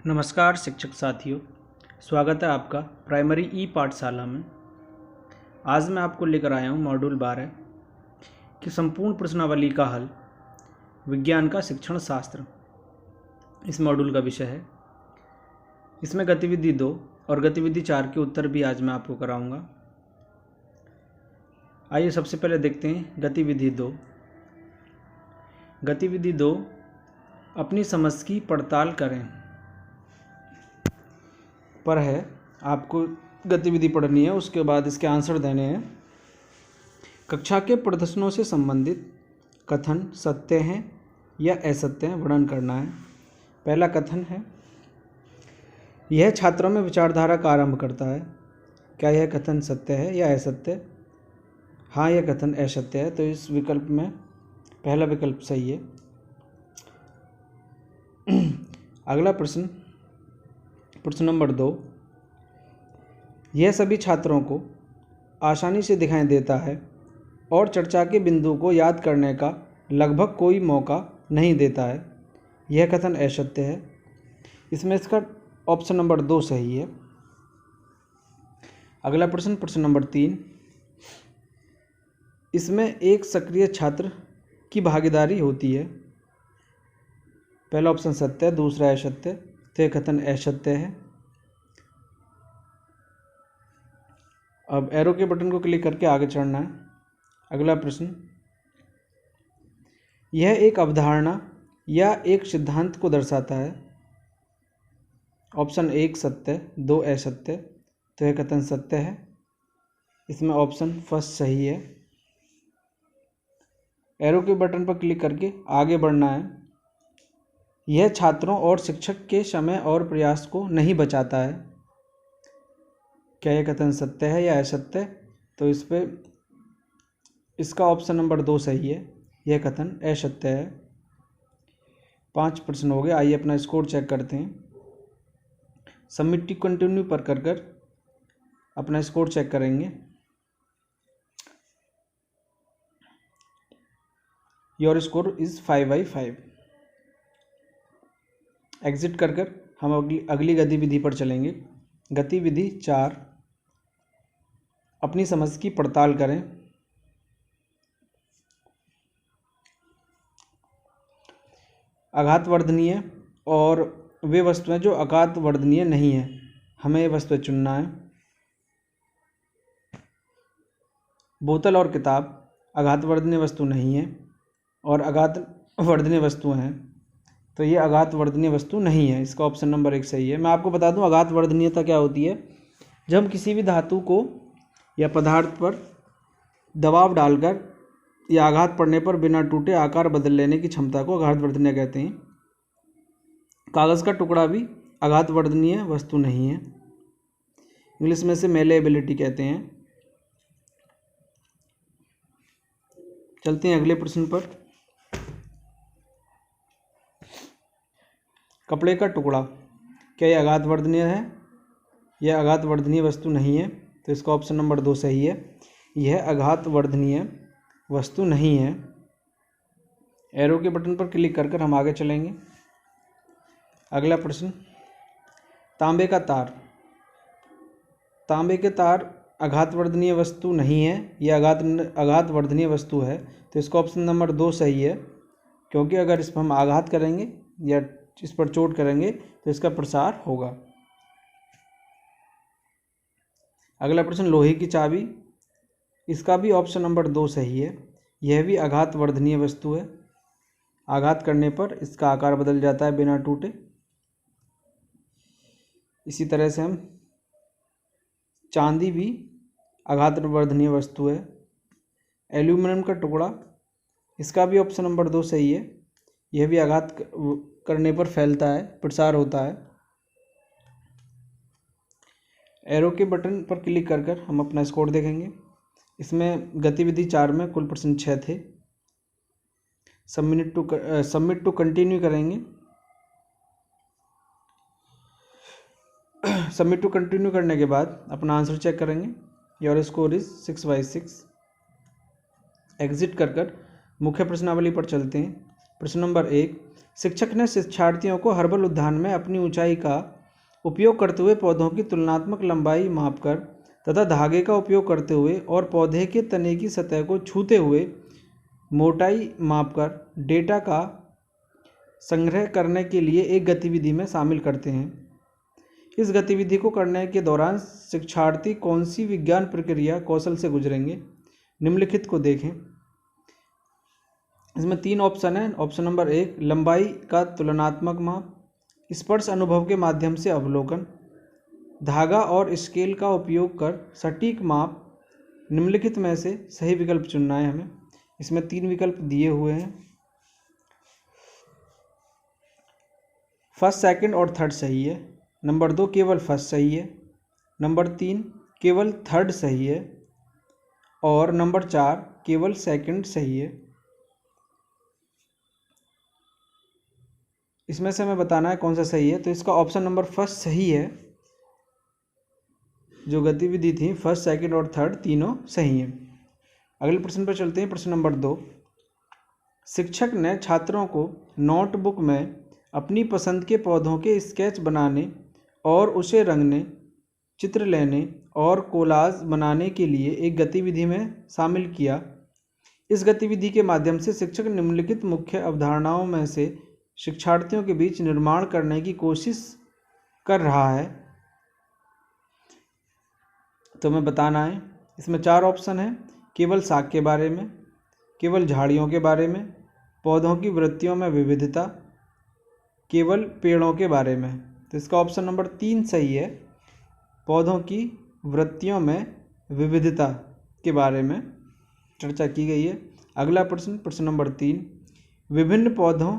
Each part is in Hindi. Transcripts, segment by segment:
नमस्कार शिक्षक साथियों, स्वागत है आपका प्राइमरी ई पाठशाला में। आज मैं आपको लेकर आया हूँ मॉड्यूल 12 की संपूर्ण प्रश्नावली का हल, विज्ञान का शिक्षण शास्त्र। इस मॉड्यूल का विषय है। इसमें गतिविधि 2 और गतिविधि 4 के उत्तर भी आज मैं आपको कराऊंगा। आइए सबसे पहले देखते हैं गतिविधि 2। गतिविधि 2, अपनी समझ की पड़ताल करें पर है। आपको गतिविधि पढ़नी है, उसके बाद इसके आंसर देने हैं। कक्षा के प्रदर्शनों से संबंधित कथन सत्य हैं या असत्य हैं वर्णन करना है। पहला कथन है, यह छात्रों में विचारधारा का आरंभ करता है। क्या यह कथन सत्य है या असत्य? हाँ, यह कथन असत्य है, तो इस विकल्प में पहला विकल्प सही है। अगला प्रश्न नंबर 2, यह सभी छात्रों को आसानी से दिखाई देता है और चर्चा के बिंदु को याद करने का लगभग कोई मौका नहीं देता है। यह कथन असत्य है। इसमें इसका ऑप्शन नंबर 2 सही है। अगला प्रश्न नंबर 3, इसमें एक सक्रिय छात्र की भागीदारी होती है। पहला ऑप्शन सत्य है, दूसरा असत्य, तो यह कथन असत्य है। अब एरो के बटन को क्लिक करके आगे चढ़ना है। अगला प्रश्न, यह एक अवधारणा या एक सिद्धांत को दर्शाता है। ऑप्शन 1 सत्य, 2 असत्य, तो यह कथन सत्य है। इसमें ऑप्शन फर्स्ट सही है। एरो के बटन पर क्लिक करके आगे बढ़ना है। यह छात्रों और शिक्षक के समय और प्रयास को नहीं बचाता है। क्या यह कथन सत्य है या असत्य? तो इस पे इसका ऑप्शन नंबर 2 सही है। यह कथन असत्य है। 5 प्रश्न हो गए। आइए अपना स्कोर चेक करते हैं। सबमिट टू कंटिन्यू पर कर अपना स्कोर चेक करेंगे। Your score is 5/5। एग्जिट कर हम अगली गतिविधि पर चलेंगे। गतिविधि 4, अपनी समझ की पड़ताल करें। आघातवर्धनीय और वे वस्तुएं जो आघातवर्धनीय नहीं है, हमें वस्तुएं चुनना है। बोतल और किताब आघातवर्धनीय वस्तु नहीं है और आघातवर्धनीय वस्तुएं हैं, तो ये आघातवर्धनीय वस्तु नहीं है। इसका ऑप्शन नंबर 1 सही है। मैं आपको बता दूं आघातवर्धनीयता क्या होती है। जब हम किसी भी धातु को या पदार्थ पर दबाव डालकर या आघात पड़ने पर बिना टूटे आकार बदल लेने की क्षमता को आघातवर्धनीय कहते हैं। कागज़ का टुकड़ा भी आघातवर्धनीय वस्तु नहीं है। इंग्लिश में से मेलेबिलिटी कहते हैं। चलते हैं अगले प्रश्न पर। कपड़े का टुकड़ा, क्या यह आघातवर्धनीय है? यह आघातवर्धनीय वस्तु नहीं है, तो इसका ऑप्शन नंबर 2 सही है। यह आघातवर्धनीय वस्तु नहीं है। एरो के बटन पर क्लिक कर हम आगे चलेंगे। अगला प्रश्न, तांबे का तार। तांबे के तार आघातवर्धनीय वस्तु नहीं है, यह आघातवर्धनीय वस्तु है, तो इसका ऑप्शन नंबर 2 सही है। क्योंकि अगर इस पर हम आघात करेंगे या इस पर चोट करेंगे तो इसका प्रसार होगा। अगला प्रश्न, लोहे की चाबी। इसका भी ऑप्शन नंबर 2 सही है। यह भी आघातवर्धनीय वस्तु है। आघात करने पर इसका आकार बदल जाता है बिना टूटे। इसी तरह से हम चांदी भी आघातवर्धनीय वस्तु है। एल्यूमिनियम का टुकड़ा, इसका भी ऑप्शन नंबर 2 सही है। यह भी आघात करने पर फैलता है, प्रसार होता है। एरो के बटन पर क्लिक कर हम अपना स्कोर देखेंगे। इसमें गतिविधि 4 में कुल प्रश्न 6 थे। सबमिट टू कंटिन्यू करेंगे। सबमिट टू कंटिन्यू करने के बाद अपना आंसर चेक करेंगे। Your score is 6/6। एग्जिट कर मुख्य प्रश्नावली पर चलते हैं। प्रश्न नंबर 1, शिक्षक ने शिक्षार्थियों को हर्बल उद्यान में अपनी ऊंचाई का उपयोग करते हुए पौधों की तुलनात्मक लंबाई मापकर तथा धागे का उपयोग करते हुए और पौधे के तने की सतह को छूते हुए मोटाई मापकर डेटा का संग्रह करने के लिए एक गतिविधि में शामिल करते हैं। इस गतिविधि को करने के दौरान शिक्षार्थी कौन सी विज्ञान प्रक्रिया कौशल से गुजरेंगे? निम्नलिखित को देखें। इसमें 3 ऑप्शन है। ऑप्शन नंबर 1 लंबाई का तुलनात्मक माप, स्पर्श अनुभव के माध्यम से अवलोकन, धागा और स्केल का उपयोग कर सटीक माप। निम्नलिखित में से सही विकल्प चुनना है हमें। इसमें 3 विकल्प दिए हुए हैं। फर्स्ट, सेकंड और थर्ड सही है। नंबर 2 केवल फर्स्ट सही है। नंबर 3 केवल थर्ड सही है। और नंबर 4 केवल सेकंड सही है। इसमें से हमें बताना है कौन सा सही है। तो इसका ऑप्शन नंबर फर्स्ट सही है। जो गतिविधि थी फर्स्ट, सेकंड और थर्ड तीनों सही हैं। अगले प्रश्न पर चलते हैं। प्रश्न नंबर 2, शिक्षक ने छात्रों को नोटबुक में अपनी पसंद के पौधों के स्केच बनाने और उसे रंगने, चित्र लेने और कोलाज बनाने के लिए एक गतिविधि में शामिल किया। इस गतिविधि के माध्यम से शिक्षक निम्नलिखित मुख्य अवधारणाओं में से शिक्षार्थियों के बीच निर्माण करने की कोशिश कर रहा है। तो हमें बताना है। इसमें 4 ऑप्शन है। केवल साग के बारे में, केवल झाड़ियों के बारे में, पौधों की वृत्तियों में विविधता, केवल पेड़ों के बारे में। तो इसका ऑप्शन नंबर 3 सही है। पौधों की वृत्तियों में विविधता के बारे में चर्चा की गई है। अगला प्रश्न, प्रश्न नंबर 3, विभिन्न पौधों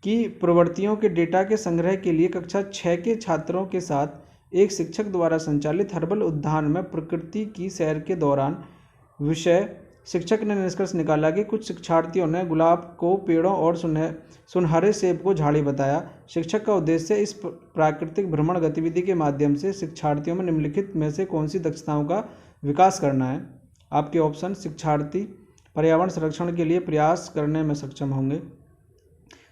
की प्रवृत्तियों के डेटा के संग्रह के लिए कक्षा 6 के छात्रों के साथ एक शिक्षक द्वारा संचालित हर्बल उद्यान में प्रकृति की सैर के दौरान विषय शिक्षक ने निष्कर्ष निकाला कि कुछ शिक्षार्थियों ने गुलाब को पेड़ों और सुनहरे सेब को झाड़ी बताया। शिक्षक का उद्देश्य इस प्राकृतिक भ्रमण गतिविधि के माध्यम से शिक्षार्थियों में निम्नलिखित में से कौन सी दक्षताओं का विकास करना है। आपके ऑप्शन, शिक्षार्थी पर्यावरण संरक्षण के लिए प्रयास करने में सक्षम होंगे,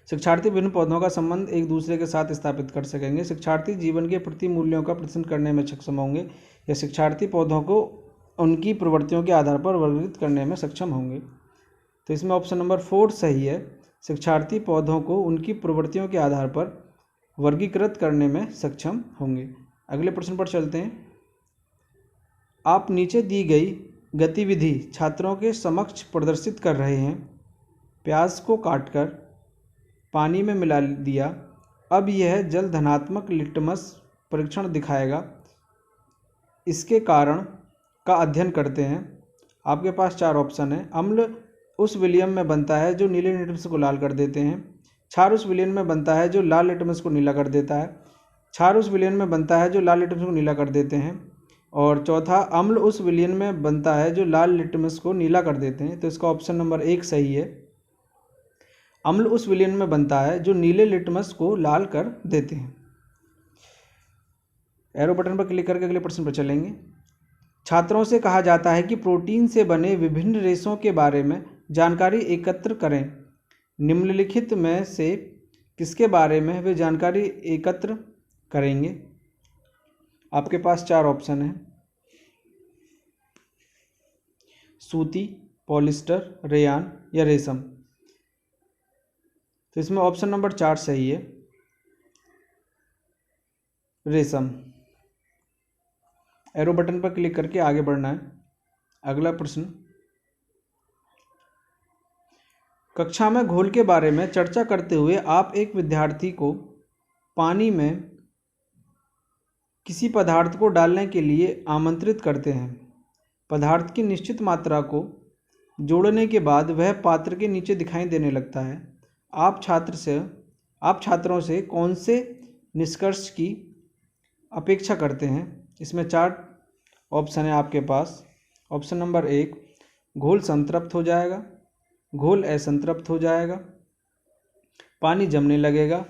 शिक्षार्थी विभिन्न पौधों का संबंध एक दूसरे के साथ स्थापित कर सकेंगे, शिक्षार्थी जीवन के प्रति मूल्यों का प्रदर्शन करने में सक्षम होंगे, या शिक्षार्थी पौधों को उनकी प्रवृत्तियों के आधार पर वर्गीकृत करने में सक्षम होंगे। तो इसमें ऑप्शन नंबर 4 सही है। शिक्षार्थी पौधों को उनकी प्रवृत्तियों के आधार पर वर्गीकृत करने में सक्षम होंगे। अगले प्रश्न पर चलते हैं। आप नीचे दी गई गतिविधि छात्रों के समक्ष प्रदर्शित कर रहे हैं। प्याज को काटकर पानी में मिला दिया। अब यह जल धनात्मक लिटमस परीक्षण दिखाएगा। इसके कारण का अध्ययन करते हैं। आपके पास 4 ऑप्शन है। अम्ल उस विलयन में बनता है जो नीले लिटमस को लाल कर देते हैं। क्षार उस विलयन में बनता है जो लाल लिटमस को नीला कर देता है। क्षार उस विलयन में बनता है जो लाल लिटमस को नीला कर देते हैं। और चौथा, अम्ल उस विलयन में बनता है जो लाल लिटमस को नीला कर देते हैं। तो इसका ऑप्शन नंबर 1 सही है। अम्ल उस विलयन में बनता है जो नीले लिटमस को लाल कर देते हैं। एरो बटन पर क्लिक करके अगले प्रश्न पर चलेंगे। छात्रों से कहा जाता है कि प्रोटीन से बने विभिन्न रेशों के बारे में जानकारी एकत्र करें। निम्नलिखित में से किसके बारे में वे जानकारी एकत्र करेंगे? आपके पास 4 ऑप्शन हैं। सूती, पॉलिस्टर, रेयान या रेशम। तो इसमें ऑप्शन नंबर 4 सही है, रेशम। एरो बटन पर क्लिक करके आगे बढ़ना है। अगला प्रश्न, कक्षा में घोल के बारे में चर्चा करते हुए आप एक विद्यार्थी को पानी में किसी पदार्थ को डालने के लिए आमंत्रित करते हैं। पदार्थ की निश्चित मात्रा को जोड़ने के बाद वह पात्र के नीचे दिखाई देने लगता है। आप छात्रों से कौन से निष्कर्ष की अपेक्षा करते हैं? इसमें 4 ऑप्शन है आपके पास। ऑप्शन नंबर 1, घोल संतृप्त हो जाएगा, घोल असंतृप्त हो जाएगा, पानी जमने लगेगा,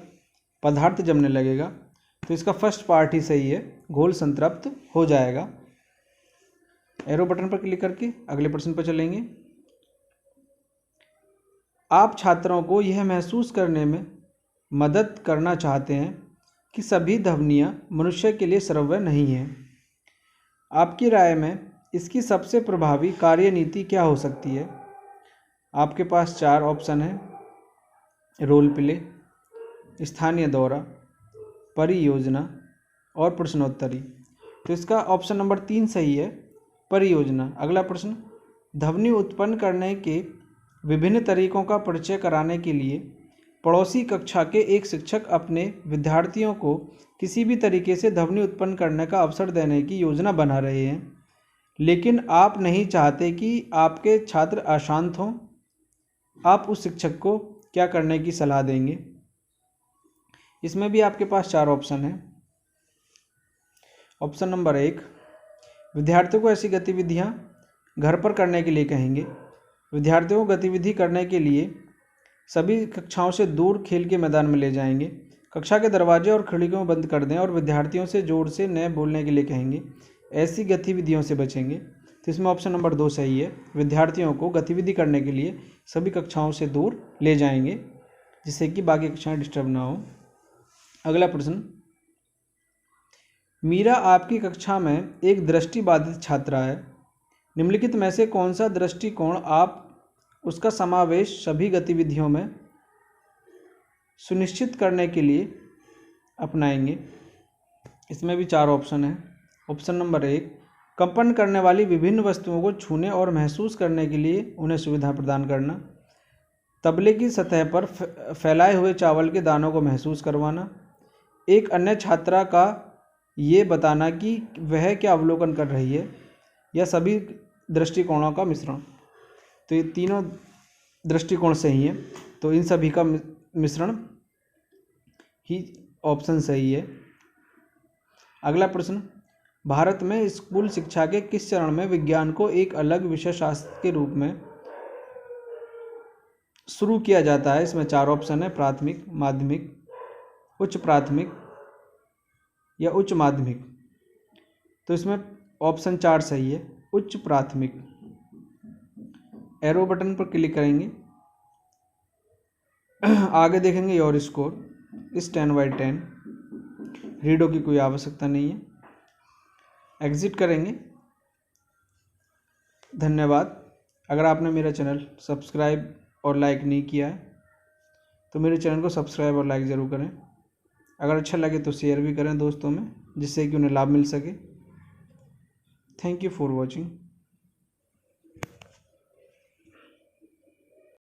पदार्थ जमने लगेगा। तो इसका फर्स्ट पार्ट ही सही है, घोल संतृप्त हो जाएगा। एरो बटन पर क्लिक करके अगले प्रश्न पर चलेंगे। आप छात्रों को यह महसूस करने में मदद करना चाहते हैं कि सभी ध्वनियाँ मनुष्य के लिए श्रव्य नहीं हैं। आपकी राय में इसकी सबसे प्रभावी कार्यनीति क्या हो सकती है? आपके पास 4 ऑप्शन हैं: रोल प्ले, स्थानीय दौरा, परियोजना और प्रश्नोत्तरी। तो इसका ऑप्शन नंबर 3 सही है, परियोजना। अगला प्रश्न, ध्वनि उत्पन्न करने के विभिन्न तरीकों का परिचय कराने के लिए पड़ोसी कक्षा के एक शिक्षक अपने विद्यार्थियों को किसी भी तरीके से ध्वनि उत्पन्न करने का अवसर देने की योजना बना रहे हैं, लेकिन आप नहीं चाहते कि आपके छात्र अशांत हों। आप उस शिक्षक को क्या करने की सलाह देंगे? इसमें भी आपके पास 4 ऑप्शन हैं। ऑप्शन नंबर 1, विद्यार्थियों को ऐसी गतिविधियां घर पर करने के लिए कहेंगे। विद्यार्थियों को गतिविधि करने के लिए सभी कक्षाओं से दूर खेल के मैदान में ले जाएंगे। कक्षा के दरवाजे और खिड़कियों बंद कर दें और विद्यार्थियों से जोर से न बोलने के लिए कहेंगे। ऐसी गतिविधियों से बचेंगे। तो इसमें ऑप्शन नंबर 2 सही है, विद्यार्थियों को गतिविधि करने के लिए सभी कक्षाओं से दूर ले जाएंगे जिससे कि बाकी कक्षाएं डिस्टर्ब ना हो। अगला प्रश्न, मीरा आपकी कक्षा में एक दृष्टिबाधित छात्रा है। निम्नलिखित में से कौन सा दृष्टिकोण आप उसका समावेश सभी गतिविधियों में सुनिश्चित करने के लिए अपनाएंगे? इसमें भी 4 ऑप्शन हैं। ऑप्शन नंबर 1, कंपन करने वाली विभिन्न वस्तुओं को छूने और महसूस करने के लिए उन्हें सुविधा प्रदान करना। तबले की सतह पर फैलाए हुए चावल के दानों को महसूस करवाना। एक अन्य छात्रा का ये बताना कि वह क्या अवलोकन कर रही है, या सभी दृष्टिकोणों का मिश्रण। तो ये तीनों दृष्टिकोण सही हैं, तो इन सभी का मिश्रण ही ऑप्शन सही है। अगला प्रश्न, भारत में स्कूल शिक्षा के किस चरण में विज्ञान को एक अलग विषय शास्त्र के रूप में शुरू किया जाता है? इसमें 4 ऑप्शन है, प्राथमिक, माध्यमिक, उच्च प्राथमिक या उच्च माध्यमिक। तो इसमें ऑप्शन 4 सही है, उच्च प्राथमिक। एरो बटन पर क्लिक करेंगे, आगे देखेंगे योर स्कोर इस 10/10। रीडो की कोई आवश्यकता नहीं है, एग्जिट करेंगे। धन्यवाद। अगर आपने मेरा चैनल सब्सक्राइब और लाइक नहीं किया है तो मेरे चैनल को सब्सक्राइब और लाइक ज़रूर करें। अगर अच्छा लगे तो शेयर भी करें दोस्तों में, जिससे कि उन्हें लाभ मिल सके। Thank you for watching.